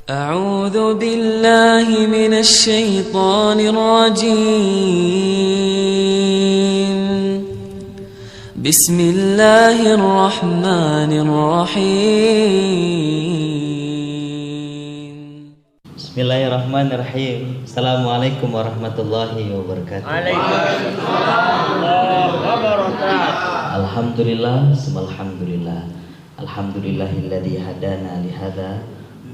أعوذ بالله من الشيطان الرجيم. بسم الله الرحمن الرحيم. Bismillahirrahmanirrahim. Assalamualaikum warahmatullahi wabarakatuh. Waalaikumsalam warahmatullahi wabarakatuh. Alhamdulillah, alhamdulillah. Alhamdulillahilladzi hadana li hadza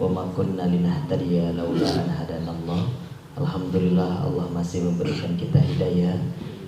wa ma kunna linahtadiya laula an hadanallah. Alhamdulillah, Allah masih memberikan kita hidayah.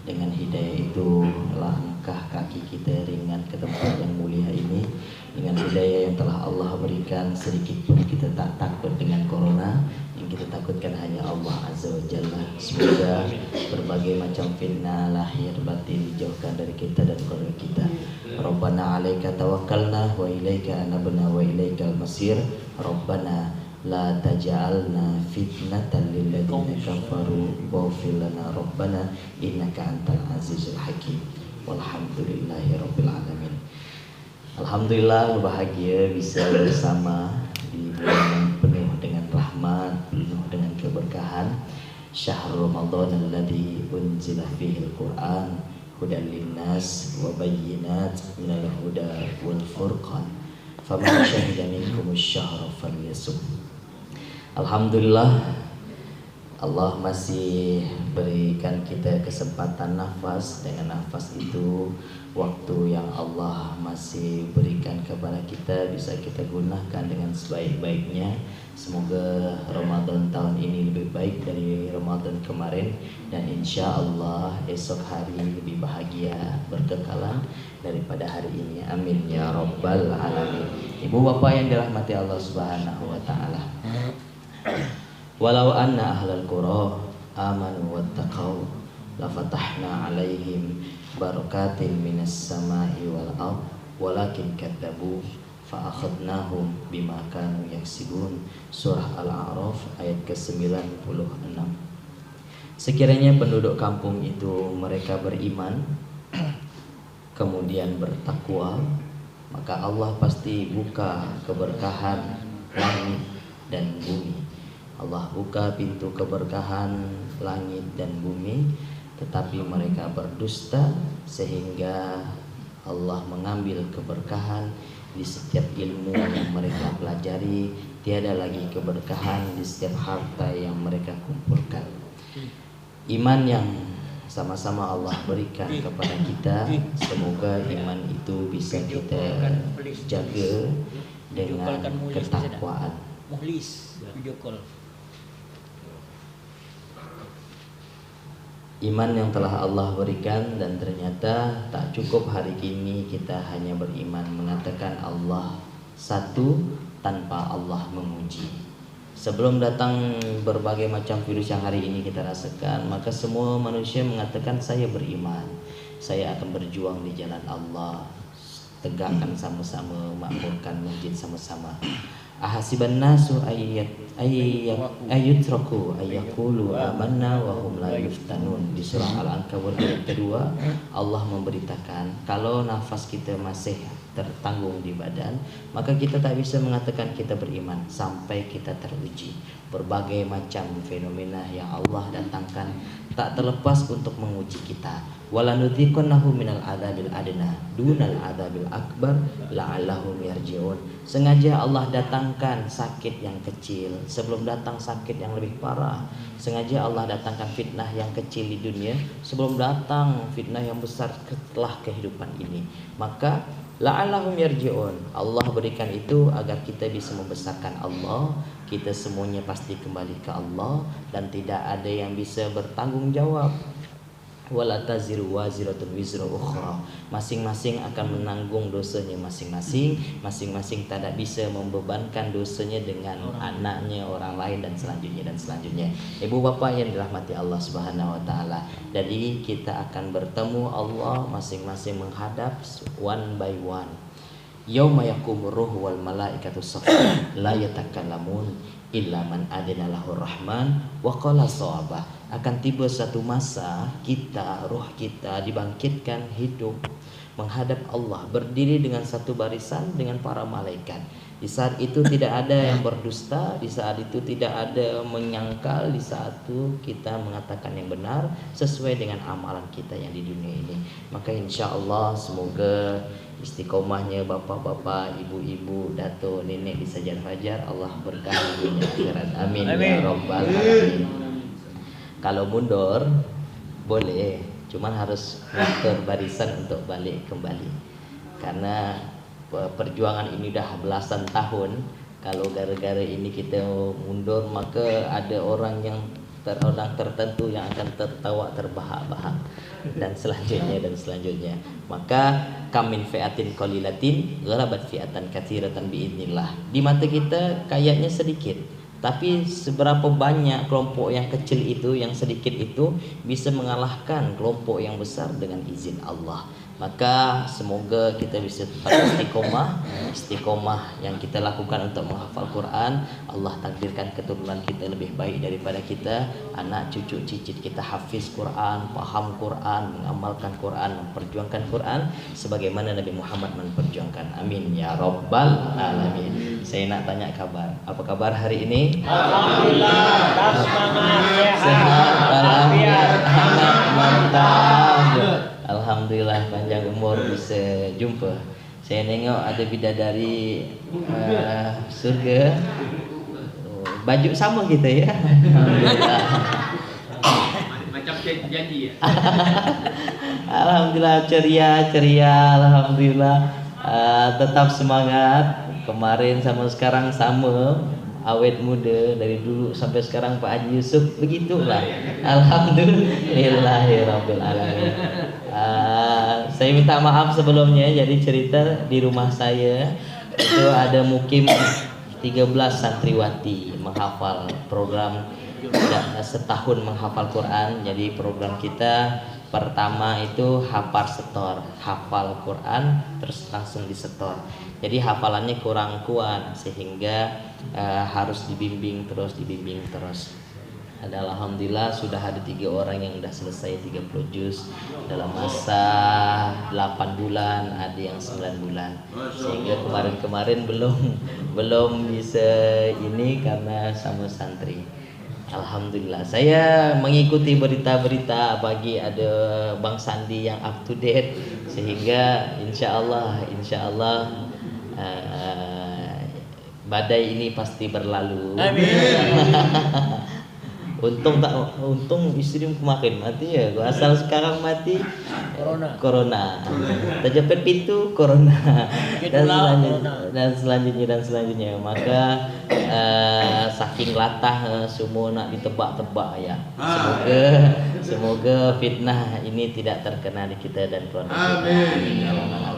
Dengan hidayah itu langkah kaki kita ringan ke tempat yang mulia ini. Dengan hidayah yang telah Allah berikan, sedikit pun kita tak takut dengan corona. Yang kita takutkan hanya Allah Azza wa Jalla. Semoga berbagai macam fitnah lahir batin dijauhkan dari kita dan keluarga kita. Rabbana 'alaika tawakkalna wa ilaika anabna wa ilaikal masir. Rabbana la taj'alna fitnatan lil ladzina kafaru waghfir lana rabbana innaka antal azizul hakim. Walhamdulillahi rabbil alamin. Alhamdulillah, bahagia bisa bersama di bulan yang penuh dengan rahmat, penuh dengan keberkahan. Syahrul Ramadan alladzi unzila fihi al-Qur'an hudan linnas wa bayyinat minal huda wal furqan. Faman syahida minkum asy-syahra falyasum. Alhamdulillah, Allah masih berikan kita kesempatan nafas. Dengan nafas itu, waktu yang Allah masih berikan kepada kita bisa kita gunakan dengan sebaik-baiknya. Semoga Ramadan tahun ini lebih baik dari Ramadan kemarin, dan insya Allah esok hari lebih bahagia berkekalan daripada hari ini. Amin ya rabbal alamin. Ibu bapak yang dirahmati Allah Subhanahu wa taala. Walau anna ahlal qura amanu wattaqau la fatahna alaihim barakatin minas samai wal ard walakin kadzabu fa akhadnahum bima kanu yaksibun. Surah Al-A'raf ayat ke-96. Sekiranya penduduk kampung itu mereka beriman kemudian bertakwa, maka Allah pasti buka keberkahan langit dan bumi. Allah buka pintu keberkahan langit dan bumi, tetapi mereka berdusta sehingga Allah mengambil keberkahan di setiap ilmu yang mereka pelajari. Tiada lagi keberkahan di setiap harta yang mereka kumpulkan. Iman yang sama-sama Allah berikan kepada kita, semoga iman itu bisa kita jaga dengan ketakwaan. Muhlis video call. Iman yang telah Allah berikan, dan ternyata tak cukup hari ini kita hanya beriman mengatakan Allah satu tanpa Allah memuji. Sebelum datang berbagai macam virus yang hari ini kita rasakan, maka semua manusia mengatakan saya beriman, saya akan berjuang di jalan Allah, tegakkan sama-sama, makmurkan masjid sama-sama. Ahasiban nasu ayyutraku ayyaqulu amanna wa hum la yuftanun. Di surah Al-Ankabut ayat kedua, Allah memberitakan kalau nafas kita masih tertanggung di badan, maka kita tak bisa mengatakan kita beriman sampai kita teruji. Berbagai macam fenomena yang Allah datangkan tak terlepas untuk menguji kita. Walanudhiqannahu minal adzabil adna dunal adzabil akbar la'allahum yarji'un. Sengaja Allah datangkan sakit yang kecil sebelum datang sakit yang lebih parah. Sengaja Allah datangkan fitnah yang kecil di dunia sebelum datang fitnah yang besar setelah kehidupan ini. Maka la'allahum yarji'un, Allah berikan itu agar kita bisa membesarkan Allah. Kita semuanya pasti kembali ke Allah dan tidak ada yang bisa bertanggung jawab. Wala taziru waziratun wizra ukhra. Masing-masing akan menanggung dosanya masing-masing. Masing-masing tidak bisa membebankan dosanya dengan anaknya, orang lain, dan selanjutnya. Ibu bapak yang dirahmati Allah Subhanahu wa taala. Jadi kita akan bertemu Allah masing-masing menghadap one by one. Yauma yaqumur ruhu wal malaikatu saffan la yatakallamun illa man adina lahur rahman wa qala shawaba. Akan tiba satu masa kita, roh kita dibangkitkan hidup menghadap Allah, berdiri dengan satu barisan dengan para malaikat. Di saat itu tidak ada yang berdusta, di saat itu tidak ada menyangkal, di saat itu kita mengatakan yang benar sesuai dengan amalan kita yang di dunia ini. Maka insya Allah semoga istiqomahnya bapak-bapak, ibu-ibu, dato, nenek di Sajar Fajar Allah berkahi dunia akhirat. Amin, ya rabbal alamin. Kalau mundur boleh, cuman harus ngatur barisan untuk balik kembali. Karena perjuangan ini udah belasan tahun. Kalau gara-gara ini kita mundur, maka ada orang tertentu yang akan tertawa terbahak-bahak dan selanjutnya. Maka kamin fi'atin qalilatin ghalabat fi'atan katsiratan biidznillah. Di mata kita kayaknya sedikit, tapi seberapa banyak kelompok yang kecil itu, yang sedikit itu bisa mengalahkan kelompok yang besar dengan izin Allah. Maka semoga kita bisa tetap istiqomah yang kita lakukan untuk menghafal Quran. Allah takdirkan keturunan kita lebih baik daripada kita, anak cucu cicit kita hafiz Quran, paham Quran, mengamalkan Quran, memperjuangkan Quran sebagaimana Nabi Muhammad memperjuangkan. Amin ya rabbal alamin. Saya nak tanya kabar. Apa kabar hari ini? Alhamdulillah, tetap semangat, Sehat, alhamdulillah, hangat, mantap. Alhamdulillah. Alhamdulillah panjang umur bisa jumpa. Saya nengok ada bidadari surga. Baju sama kita ya. Alhamdulillah. Macam janji ya. Alhamdulillah ceria. Alhamdulillah tetap semangat. Kemarin sama sekarang sama. Awet muda dari dulu sampai sekarang Pak Haji Yusuf begitulah. Alhamdulillahirabbil alamin. Saya minta maaf sebelumnya, jadi cerita di rumah saya itu ada mukim 13 santriwati menghafal program setahun menghafal Quran. Jadi program kita pertama itu hafal Quran terus langsung disetor. Jadi hafalannya kurang kuat sehingga harus dibimbing terus. Alhamdulillah sudah ada 3 orang yang sudah selesai 30 juz dalam masa 8 bulan, ada yang 9 bulan. Sehingga kemarin belum bisa ini karena sama santri. Alhamdulillah saya mengikuti berita-berita pagi ada Bang Sandi yang up to date sehingga insya Allah badai ini pasti berlalu. Amin. Untung istri kemarin mati ya. Asal sekarang mati corona. Terjepit pintu corona. Dan selanjutnya. Maka saking latah semua nak ditebak-tebak ya. Semoga fitnah ini tidak terkena di kita dan keluarga kita.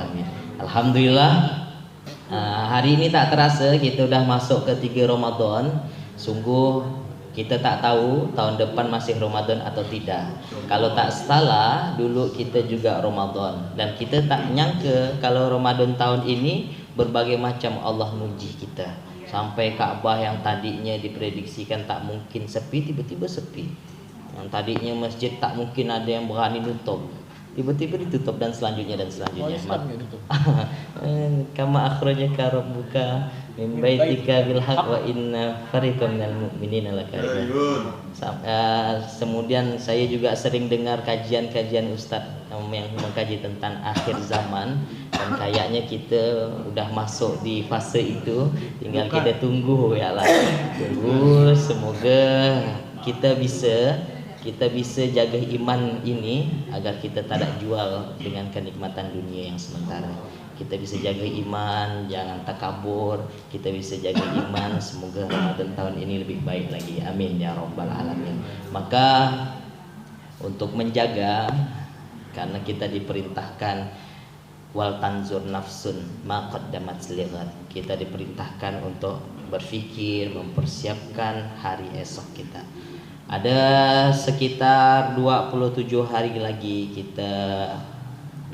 Amin. Alhamdulillah. Hari ini tak terasa kita udah masuk ke 3 Ramadan. Sungguh kita tak tahu tahun depan masih Ramadan atau tidak. Kalau tak salah dulu kita juga Ramadan. Dan kita tak nyangka kalau Ramadan tahun ini berbagai macam Allah muji kita. Sampai Ka'bah yang tadinya diprediksikan tak mungkin sepi, tiba-tiba sepi. Yang tadinya masjid tak mungkin ada yang berani nutup, tiba-tiba ditutup dan selanjutnya. Kama akhrajaka rabbuka min baitika bil haqq wa inna fariqam minal mu'minina lakarihun. Kemudian saya juga sering dengar kajian ustaz yang mengkaji tentang akhir zaman dan kayaknya kita udah masuk di fase itu, tinggal kita tunggu ya lah. Semoga kita bisa jaga iman ini agar kita tak jual dengan kenikmatan dunia yang sementara. Kita bisa jaga iman, jangan takabur. Kita bisa jaga iman. Semoga Ramadan tahun ini lebih baik lagi. Amin ya rabbal alamin. Maka untuk menjaga, karena kita diperintahkan wal tanzur nafsun ma qaddamat lighat. Kita diperintahkan untuk berfikir, mempersiapkan hari esok kita. Ada sekitar 27 hari lagi kita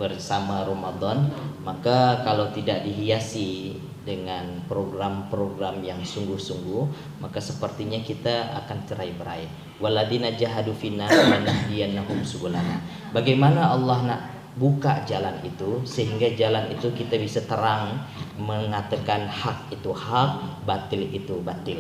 bersama Ramadan. Maka kalau tidak dihiasi dengan program-program yang sungguh-sungguh, maka sepertinya kita akan cerai-berai. Waladina jahadu fina lanahdiyannahum subulana. Bagaimana Allah nak buka jalan itu, sehingga jalan itu kita bisa terang mengatakan hak itu hak, batil itu batil.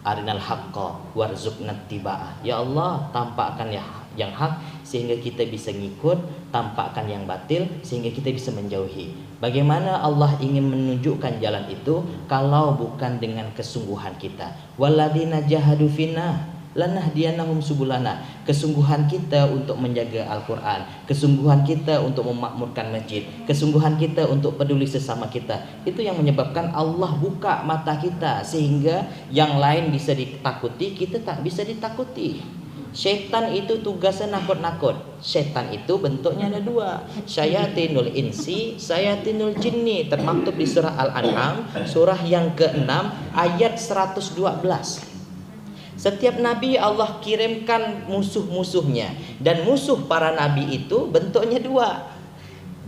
Arinal haqqa warzuqna tiba'ah. Ya Allah, tampakkan yang hak sehingga kita bisa ngikut, tampakkan yang batil sehingga kita bisa menjauhi. Bagaimana Allah ingin menunjukkan jalan itu kalau bukan dengan kesungguhan kita? Walladzina jahadu finna lanahdiyanahum subulana. Kesungguhan kita untuk menjaga Al-Quran, kesungguhan kita untuk memakmurkan masjid, kesungguhan kita untuk peduli sesama kita, itu yang menyebabkan Allah buka mata kita sehingga yang lain bisa ditakuti, kita tak bisa ditakuti. Syaitan itu tugasnya nakut-nakut. Syaitan itu bentuknya ada dua, syayatinul insi, syayatinul jinni, termaktub di surah Al-An'am, surah yang ke-6 ayat 112. Setiap nabi Allah kirimkan musuh-musuhnya, dan musuh para nabi itu bentuknya dua.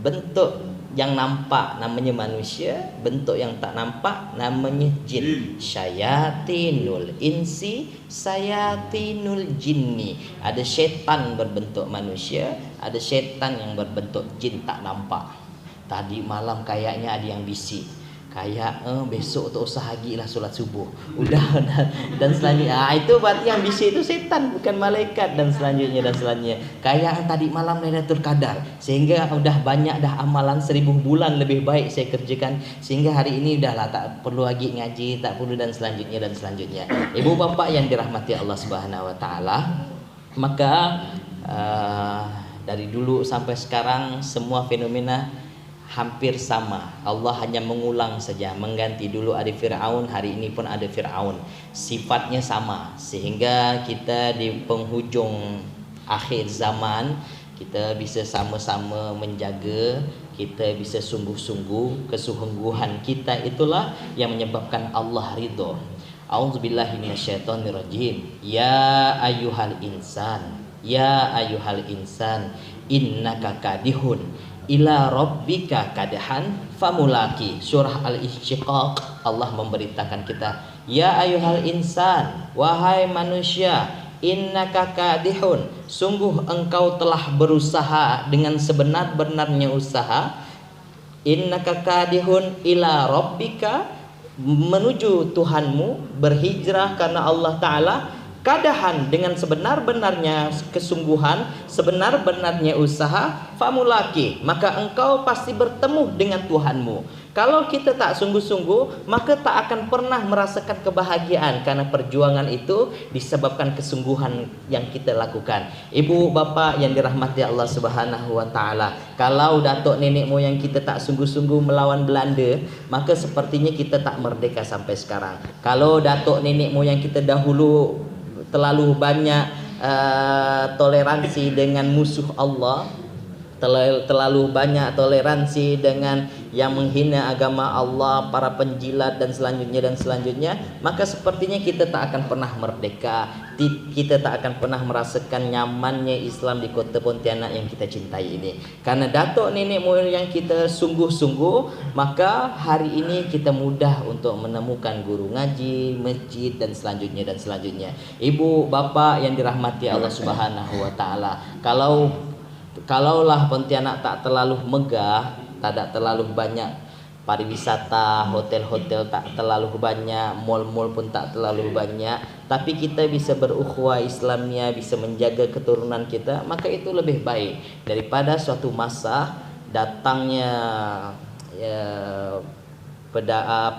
Bentuk yang nampak namanya manusia, bentuk yang tak nampak namanya jin. Syayatinul insi, syayatinul jinni. Ada syaitan berbentuk manusia, ada syaitan yang berbentuk jin tak nampak. Tadi malam kayaknya ada yang bisik, kayak besok tak usah lagi lah solat subuh. Udah dan selanjutnya. Itu berarti yang bisik itu setan, bukan malaikat, dan selanjutnya. Kayak tadi malam Lailatul Qadar, sehingga udah banyak dah amalan 1000 bulan lebih baik saya kerjakan, sehingga hari ini udahlah tak perlu lagi ngaji, tak perlu, dan selanjutnya. Ibu bapak yang dirahmati Allah Subhanahu wa taala, maka dari dulu sampai sekarang semua fenomena hampir sama. Allah hanya mengulang saja, mengganti. Dulu ada Fir'aun, hari ini pun ada Fir'aun. Sifatnya sama, sehingga kita di penghujung akhir zaman kita bisa sama-sama menjaga, kita bisa sungguh-sungguh. Kesungguhan kita itulah yang menyebabkan Allah ridho. A'udzubillahi minasyaitonirrajim. Ya ayyuhal insan, ya ayyuhal insan, innaka kadihun ila rabbika kadhan famulaki. Surah Al-Insyiqaq, Allah memberitakan kita, ya ayyuhal insan, wahai manusia, innaka kadihun, sungguh engkau telah berusaha dengan sebenar-benarnya usaha. Innaka kadihun ila rabbika, menuju Tuhanmu, berhijrah karena Allah Ta'ala. Kadahan, dengan sebenar-benarnya kesungguhan, sebenar-benarnya usaha, famulaki, maka engkau pasti bertemu dengan Tuhanmu. Kalau kita tak sungguh-sungguh, maka tak akan pernah merasakan kebahagiaan, karena perjuangan itu disebabkan kesungguhan yang kita lakukan. Ibu bapak yang dirahmati Allah Subhanahu wa taala, kalau datuk nenek moyang kita tak sungguh-sungguh melawan Belanda, maka sepertinya kita tak merdeka sampai sekarang. Kalau datuk nenek moyang kita dahulu terlalu banyak toleransi dengan musuh Allah, terlalu banyak toleransi dengan yang menghina agama Allah, para penjilat, dan selanjutnya, maka sepertinya kita tak akan pernah merdeka. Kita tak akan pernah merasakan nyamannya Islam di kota Pontianak yang kita cintai ini. Karena datuk nenek moyang kita sungguh-sungguh, maka hari ini kita mudah untuk menemukan guru ngaji, masjid, dan selanjutnya. Ibu bapak yang dirahmati Allah Subhanahu wa taala, kalaulah Pontianak tak terlalu megah, tak terlalu banyak pariwisata, hotel-hotel tak terlalu banyak, mal-mal pun tak terlalu banyak, tapi kita bisa berukhuwah Islamiyah, bisa menjaga keturunan kita, maka itu lebih baik daripada suatu masa datangnya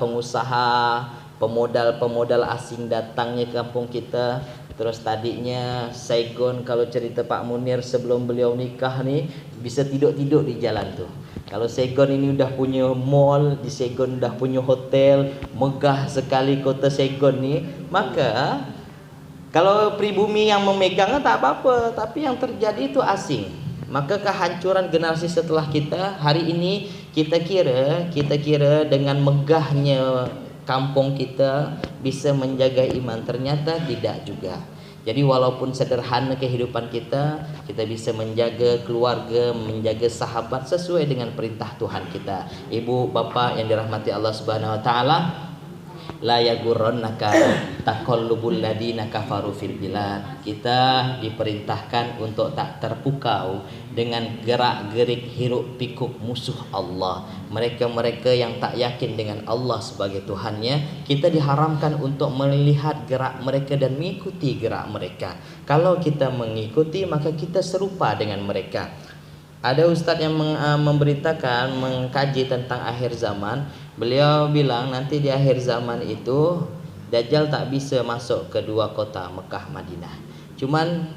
pengusaha, pemodal asing datangnya ke kampung kita. Terus tadinya Saigon, kalau cerita Pak Munir sebelum beliau nikah nih, bisa tidur di jalan tuh. Kalau Saigon ini udah punya mall, di Saigon udah punya hotel, megah sekali kota Saigon nih, maka kalau pribumi yang memegangnya tak apa-apa, tapi yang terjadi itu asing. Maka kehancuran generasi setelah kita, hari ini kita kira dengan megahnya kampung kita bisa menjaga iman, ternyata tidak juga. Jadi walaupun sederhana kehidupan kita bisa menjaga keluarga, menjaga sahabat sesuai dengan perintah Tuhan kita. Ibu bapak yang dirahmati Allah Subhanahu wa taala, La yagurrannaka taqallubul ladina kafaru fil bilad. Kita diperintahkan untuk tak terpukau dengan gerak-gerik hiruk pikuk musuh Allah. Mereka-mereka yang tak yakin dengan Allah sebagai Tuhannya, kita diharamkan untuk melihat gerak mereka dan mengikuti gerak mereka. Kalau kita mengikuti, maka kita serupa dengan mereka. Ada ustaz yang memberitakan, mengkaji tentang akhir zaman. Beliau bilang nanti di akhir zaman itu Dajjal tak bisa masuk ke dua kota Mekah Madinah. Cuman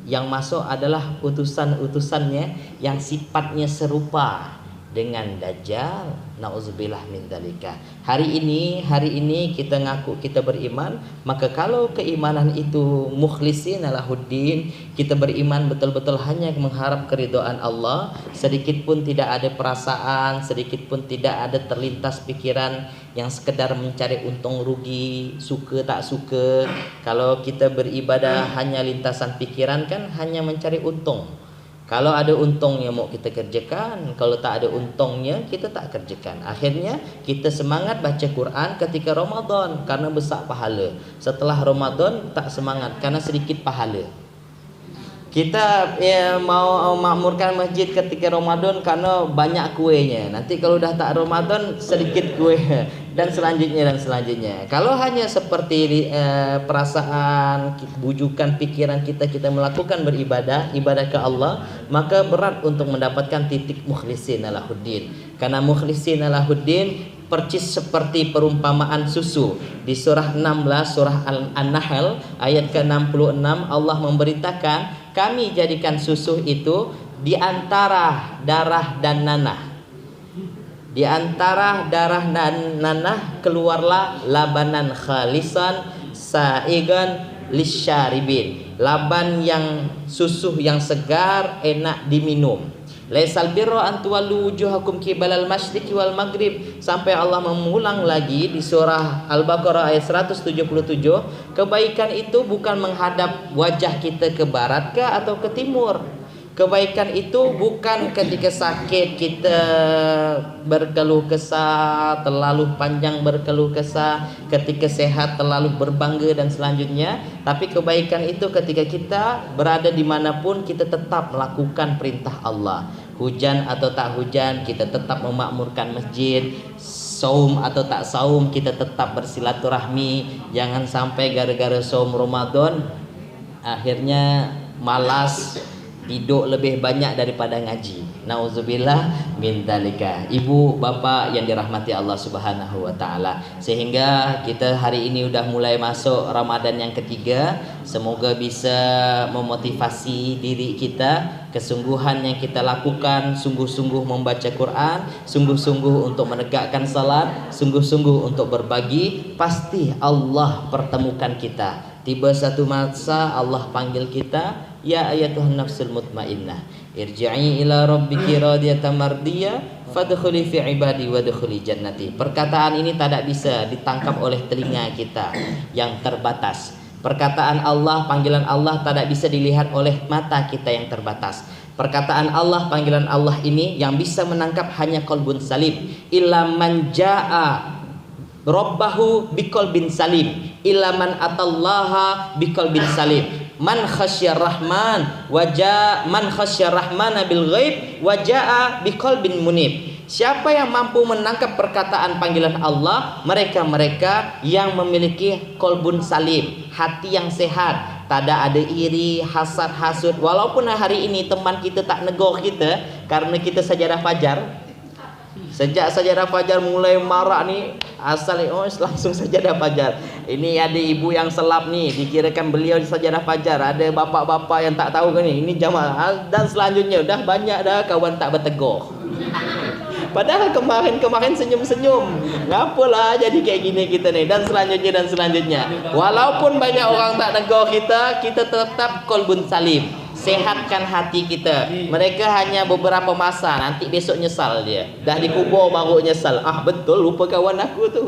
yang masuk adalah utusan-utusannya yang sifatnya serupa dengan Dajjal. Nauzubillah min dzalika. Hari ini kita ngaku kita beriman, maka kalau keimanan itu mukhlisin lahuddin, kita beriman betul-betul hanya mengharap keridhaan Allah, sedikit pun tidak ada perasaan, sedikit pun tidak ada terlintas pikiran yang sekedar mencari untung rugi, suka tak suka. Kalau kita beribadah hanya lintasan pikiran kan hanya mencari untung. Kalau ada untungnya mau kita kerjakan, kalau tak ada untungnya kita tak kerjakan. Akhirnya kita semangat baca Quran ketika Ramadan karena besar pahala. Setelah Ramadan tak semangat karena sedikit pahala. Kita mau makmurkan masjid ketika Ramadan karena banyak kuenya. Nanti kalau dah tak Ramadan sedikit kue dan selanjutnya. Kalau hanya seperti perasaan, bujukan pikiran kita melakukan ibadah ke Allah, maka berat untuk mendapatkan titik mukhlisin lahuddin. Karena mukhlisin lahuddin percis seperti perumpamaan susu. Di surah 16 surah An-Nahl ayat ke-66 Allah memberitakan, kami jadikan susu itu di antara darah dan nanah. Di antara darah dan nanah keluarlah labanan khalisan sa'igan lisyaribin. Laban yang susu yang segar enak diminum. Laisal birra an tuwallu wujuhakum qibalal masyriqi wal maghrib, sampai Allah mengulang lagi di surah Al-Baqarah ayat 177, kebaikan itu bukan menghadap wajah kita ke barat ke atau ke timur. Kebaikan itu bukan ketika sakit kita berkeluh kesah, terlalu panjang berkeluh kesah, ketika sehat terlalu berbangga dan selanjutnya. Tapi kebaikan itu ketika kita berada dimanapun kita tetap melakukan perintah Allah. Hujan atau tak hujan kita tetap memakmurkan masjid. Saum atau tak saum kita tetap bersilaturahmi. Jangan sampai gara-gara saum Ramadan akhirnya malas, tidur lebih banyak daripada ngaji. Nauzubillah min dzalika. Ibu bapak yang dirahmati Allah Subhanahu wa taala. Sehingga kita hari ini udah mulai masuk Ramadan yang ketiga. Semoga bisa memotivasi diri kita, kesungguhan yang kita lakukan, sungguh-sungguh membaca Quran, sungguh-sungguh untuk menegakkan salat, sungguh-sungguh untuk berbagi. Pasti Allah pertemukan kita. Tiba satu masa Allah panggil kita, ya ayatuhan nafsul mutmainnah, irji'i ila rabbiki radiyatan mardiyah fadkhuli fi ibadi wadkhuli jannati. Perkataan ini tidak bisa ditangkap oleh telinga kita yang terbatas. Perkataan Allah, panggilan Allah tidak bisa dilihat oleh mata kita yang terbatas. Perkataan Allah, panggilan Allah ini yang bisa menangkap hanya qalbun salim. Illa man jaa Rabbahu biqalbin salim, illa man atallaha biqalbin salim. Man khasyar rahman man khasyar rahmana bil ghaib wajaa biqalbin munib. Siapa yang mampu menangkap perkataan panggilan Allah? Mereka-mereka yang memiliki qalbun salim, hati yang sehat, tak ada iri, hasad, hasud. Walaupun hari ini teman kita tak negur kita karena kita sajadah fajar. Sejak sajadah fajar mulai marah nih, asal langsung sajadah fajar. Ini ada ibu yang selap nih, dikirakan beliau sajadah fajar. Ada bapak-bapak yang tak tahu kan ini jamaah. Dan selanjutnya dah banyak dah kawan tak bertegur. Padahal kemarin senyum-senyum. Ngapalah jadi kayak gini kita nih. Dan selanjutnya. Walaupun banyak orang tak tegur kita tetap qalbun salim. Sehatkan hati kita. Mereka hanya beberapa masa, nanti besok nyesal dia. Dah dikubur baru nyesal. Ah betul, lupa kawan aku tu.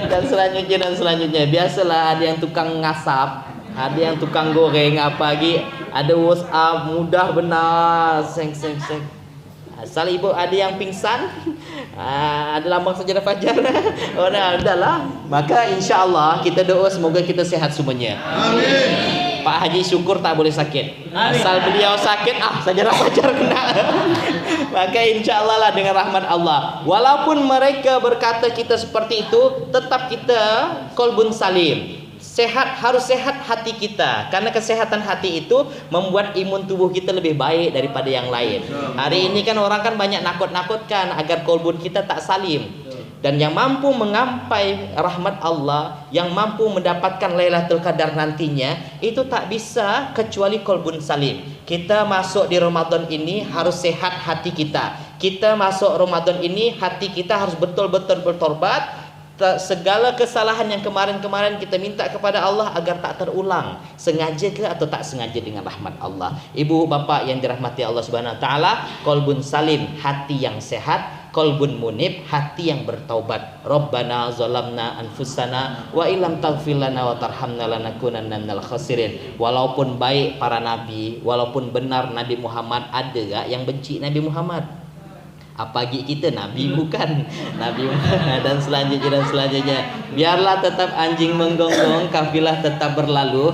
Dan selanjutnya. Biasalah ada yang tukang ngasap, ada yang tukang goreng apa lagi, ada WhatsApp mudah benar seng. Asal ibu ada yang pingsan, ada lambang sajadah fajar. Oh, nah, udahlah. Maka insya-Allah kita doa semoga kita sehat semuanya. Amin. Pak Haji syukur tak boleh sakit. Asal beliau sakit, sajadah fajar kena. Maka insya-Allah lah dengan rahmat Allah. Walaupun mereka berkata kita seperti itu, tetap kita qalbun salim. Sehat, harus sehat hati kita. Karena kesehatan hati itu membuat imun tubuh kita lebih baik daripada yang lain. Hari ini kan orang kan banyak nakut-nakutkan agar kolbun kita tak salim. Dan yang mampu mengampai rahmat Allah, yang mampu mendapatkan Lailatul Qadar nantinya, itu tak bisa kecuali kolbun salim. Kita masuk di Ramadan ini harus sehat hati kita. Kita masuk Ramadan ini hati kita harus betul-betul bertobat. Segala kesalahan yang kemarin-kemarin kita minta kepada Allah agar tak terulang, sengaja ke atau tak sengaja, dengan rahmat Allah. Ibu bapak yang dirahmati Allah Subhanahu wa taala, qalbun salim, hati yang sehat, qalbun munib, hati yang bertaubat. Rabbana zalamna anfusana wa illam taghfir lana wa tarhamna lanakunanna minal khasirin. Walaupun baik para nabi, walaupun benar Nabi Muhammad, ada gak yang benci Nabi Muhammad? Apalagi kita Nabi bukan Nabi dan selanjutnya. Biarlah tetap anjing menggonggong, kafilah tetap berlalu.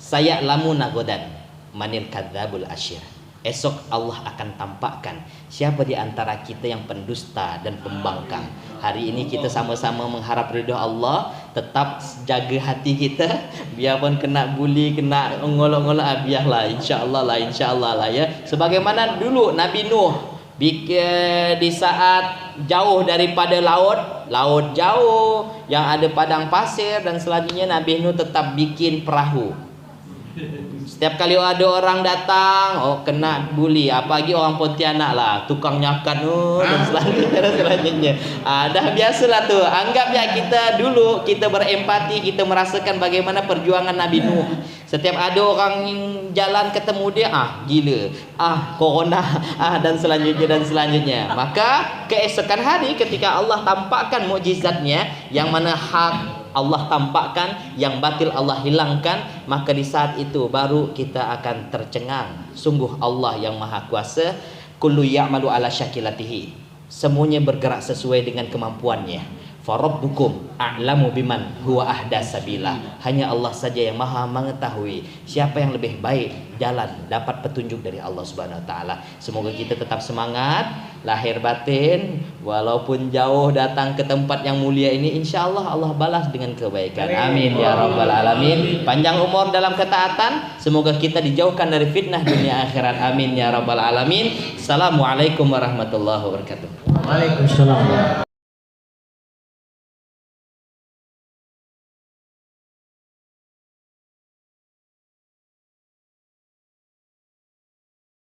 Saya lamu nagodan manil kadzabul asyir. Esok Allah akan tampakkan siapa di antara kita yang pendusta dan pembangkang. Hari ini kita sama-sama mengharap ridho Allah. Tetap jaga hati kita. Biarpun kena bully, kena ngolok-ngolok, biarlah, insya-Allah lah ya. Sebagaimana dulu Nabi Nuh di saat jauh daripada laut jauh yang ada padang pasir dan selanjutnya, Nabi Nuh tetap bikin perahu. Setiap kali ada orang datang, kena bully, apalagi orang Pontianak lah, tukang nyakat dan selanjutnya. Dah biasalah tuh. Anggap ya kita dulu kita berempati, kita merasakan bagaimana perjuangan Nabi Nuh. Setiap ada orang jalan ketemu dia, gila, corona, dan selanjutnya. Maka keesokan hari ketika Allah tampakkan mukjizatnya, yang mana hak Allah tampakkan, yang batil Allah hilangkan, maka di saat itu baru kita akan tercengang. Sungguh Allah yang Maha Kuasa, kullu ya'malu ala syakilatihi. Semuanya bergerak sesuai dengan kemampuannya. Farabbukum a'lamu biman huwa ahda sabila. Hanya Allah saja yang Maha mengetahui siapa yang lebih baik jalan, dapat petunjuk dari Allah Subhanahu wa taala. Semoga kita tetap semangat lahir batin, walaupun jauh datang ke tempat yang mulia ini, insyaallah Allah balas dengan kebaikan. Amin ya rabbal alamin. Panjang umur dalam ketaatan, semoga kita dijauhkan dari fitnah dunia akhirat. Amin ya rabbal alamin. Assalamualaikum warahmatullahi wabarakatuh. Waalaikumsalam.